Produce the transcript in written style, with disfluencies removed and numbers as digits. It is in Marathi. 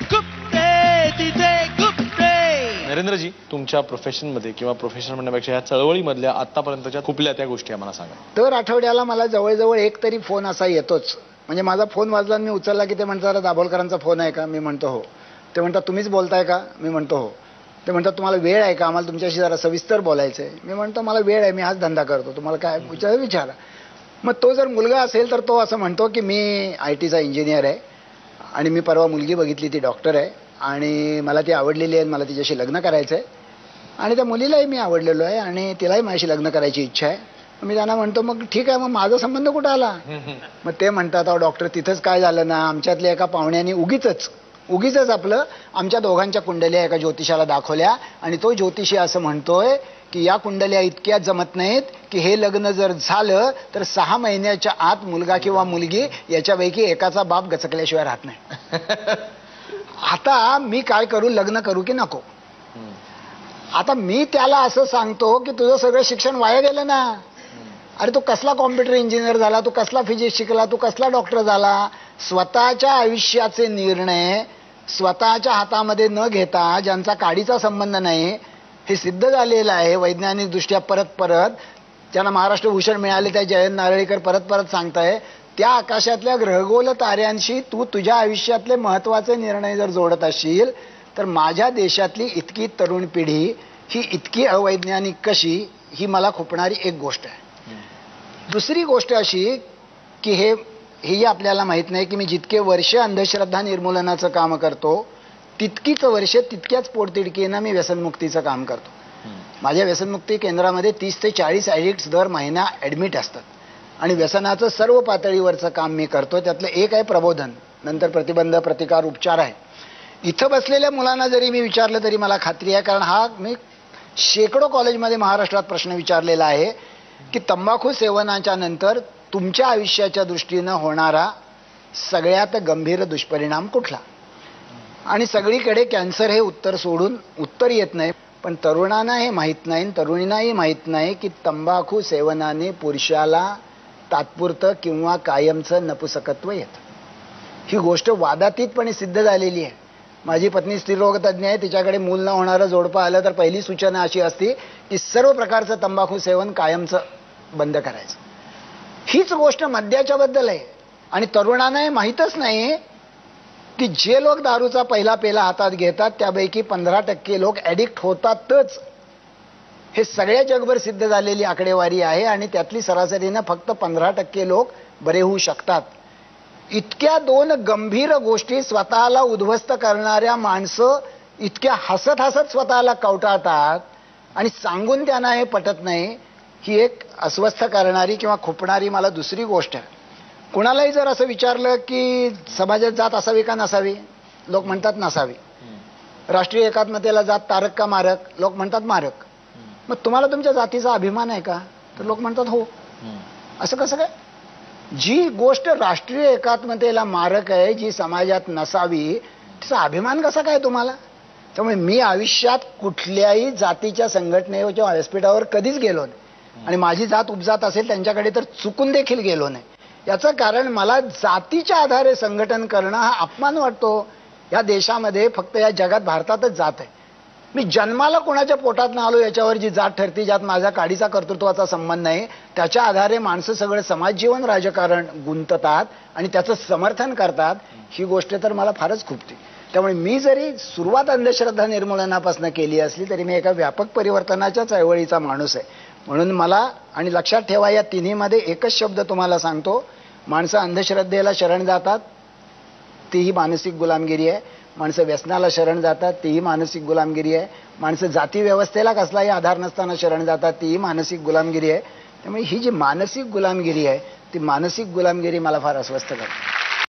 गुप्ते तिथे गुप्ते. नरेंद्रजी, तुमच्या प्रोफेशनमध्ये किंवा प्रोफेशन म्हणण्यापेक्षा या चळवळीमधल्या आतापर्यंतच्या खुपल्या त्या गोष्टी आम्हाला सांगा. दर आठवड्याला मला जवळजवळ एक तरी फोन असा येतोच. म्हणजे माझा फोन वाजला मी उचलला की ते म्हणतात दाभोलकरांचा फोन आहे का? मी म्हणतो हो. ते म्हणतात तुम्हीच बोलताय का? मी म्हणतो हो. ते म्हणतात तुम्हाला वेळ आहे का? आम्हाला तुमच्याशी जरा सविस्तर बोलायचं आहे. मी म्हणतो मला वेळ आहे, मी हाच धंदा करतो, तुम्हाला काय विचारा. मग तो जर मुलगा असेल तर तो असं म्हणतो की मी IT चा इंजिनियर आहे आणि मी परवा मुलगी बघितली, ती डॉक्टर आहे आणि मला ती आवडलेली आहे, मला तिच्याशी लग्न करायचं आहे आणि त्या मुलीलाही मी आवडलेलो आहे आणि तिलाही माझ्याशी लग्न करायची इच्छा आहे. मी त्यांना म्हणतो मग ठीक आहे, मग माझा संबंध कुठं आला? मग ते म्हणतात अहो डॉक्टर तिथंच काय झालं ना, आमच्यातल्या एका पाहुण्याने उगीच आपलं आमच्या दोघांच्या कुंडल्या एका ज्योतिषाला दाखवल्या आणि तो ज्योतिषी असं म्हणतोय की या कुंडल्या इतक्या जमत नाहीत की हे लग्न जर झालं तर 6 महिन्याच्या आत मुलगा किंवा मुलगी याच्यापैकी एकाचा बाप गचकल्याशिवाय राहत नाही. आता मी काय करू, लग्न करू की नको? आता मी त्याला असं सांगतो की तुझं सगळं शिक्षण वाया गेलं ना. अरे तू कसला कॉम्प्युटर इंजिनियर झाला, तू कसला फिजिक्स शिकला, तू कसला डॉक्टर झाला? स्वतःच्या आयुष्याचे निर्णय स्वतःच्या हातामध्ये न घेता, ज्यांचा काडीचा संबंध नाही, हे सिद्ध झालेलं आहे वैज्ञानिक दृष्ट्या, परत ज्यांना महाराष्ट्र भूषण मिळाले त्या जयंत नारळीकर परत सांगताय, त्या आकाशातल्या ग्रहगोल ताऱ्यांशी तू तुझ्या आयुष्यातले महत्वाचे निर्णय जर जोडत असशील तर माझ्या देशातली इतकी तरुण पिढी ही इतकी अवैज्ञानिक कशी, ही मला खुपणारी एक गोष्ट आहे. दुसरी गोष्ट अशी की हेही आपल्याला माहित नाही की मी जितके वर्ष अंधश्रद्धा निर्मूलनाचं काम करतो तितकीच वर्ष तितक्याच पोटतिडकीनं मी व्यसनमुक्तीचं काम करतो. माझ्या व्यसनमुक्ती केंद्रामध्ये 30 ते 40 ॲडिक्ट्स दर महिना ॲडमिट असतात आणि व्यसनाचं सर्व पातळीवरचं काम मी करतो. त्यातलं एक आहे प्रबोधन, नंतर प्रतिबंध, प्रतिकार, उपचार आहे. इथं बसलेल्या मुलांना जरी मी विचारलं तरी मला खात्री आहे, कारण हा मी शेकडो कॉलेजमध्ये महाराष्ट्रात प्रश्न विचारलेला आहे की तंबाखू सेवनाच्या नंतर तुमच्या आयुष्याच्या दृष्टीनं होणारा सगळ्यात गंभीर दुष्परिणाम कुठला? आणि सगळीकडे कॅन्सर हे उत्तर सोडून उत्तर येत नाही. पण तरुणांना हे माहीत नाही, तरुणींनाही माहीत नाही की तंबाखू सेवनाने पुरुषाला तात्पुरतं किंवा कायमचं नपुसकत्व येतं. ही गोष्ट वादातीतपणे सिद्ध झालेली आहे. माझी पत्नी स्त्रीरोग तज्ज्ञ आहे, तिच्याकडे मूल न होणारं जोडपं आलं तर पहिली सूचना अशी असते की सर्व प्रकारचं तंबाखू सेवन कायमचं बंद करायचं. हीच गोष्ट मद्याच्या बद्दल आहे आणि तरुणांना हे माहीतच नाही की जे लोक दारूचा पहिला पेला हातात घेतात त्यापैकी 15% लोक ॲडिक्ट होतातच. हे सगळ्या जगभर सिद्ध झालेली आकडेवारी आहे आणि त्यातली सरासरीनं फक्त 15% लोक बरे होऊ शकतात. इतक्या 2 गंभीर गोष्टी स्वतःला उद्ध्वस्त करणाऱ्या माणसं इतक्या हसत स्वतःला कवटाळतात आणि सांगून त्यांना हे पटत नाही. ही एक अस्वस्थ करणारी किंवा खुपणारी मला दुसरी गोष्ट आहे. कुणालाही जर असं विचारलं की समाजात जात असावी का नसावी, लोक म्हणतात नसावी. राष्ट्रीय एकात्मतेला जात तारक का मारक, लोक म्हणतात मारक. मग तुम्हाला तुमच्या जातीचा अभिमान आहे का? तर लोक म्हणतात हो. असं कसं काय? जी गोष्ट राष्ट्रीय एकात्मतेला मारक आहे, जी समाजात नसावी, तिचा अभिमान कसा काय तुम्हाला? त्यामुळे मी आयुष्यात कुठल्याही जातीच्या संघटनेच्या व्यासपीठावर कधीच गेलो नाही आणि माझी जात उपजात असेल त्यांच्याकडे तर चुकून देखील गेलो नाही. याचं कारण मला जातीच्या आधारे संघटन करणं हा अपमान वाटतो. या देशामध्ये फक्त या जगात भारतातच जात आहे. मी जन्माला कोणाच्या पोटात न आलो याच्यावर जी जात ठरते, ज्यात माझ्या काडीचा कर्तृत्वाचा संबंध नाही, त्याच्या आधारे माणसं सगळं समाजजीवन राजकारण गुंततात आणि त्याचं समर्थन करतात. ही गोष्ट तर मला फारच खुपते. त्यामुळे मी जरी सुरुवात अंधश्रद्धा निर्मूलनापासून केली असली तरी मी एका व्यापक परिवर्तनाच्या चळवळीचा माणूस आहे. म्हणून मला, आणि लक्षात ठेवा या तिन्हीमध्ये एकच शब्द तुम्हाला सांगतो, माणसं अंधश्रद्धेला शरण जातात तीही मानसिक गुलामगिरी आहे. माणसं व्यसनाला शरण जातात तीही मानसिक गुलामगिरी आहे. माणसं जाती व्यवस्थेला कसलाही आधार नसताना शरण जातात तीही मानसिक गुलामगिरी आहे. त्यामुळे ही जी मानसिक गुलामगिरी आहे ती मानसिक गुलामगिरी मला फार अस्वस्थ करते.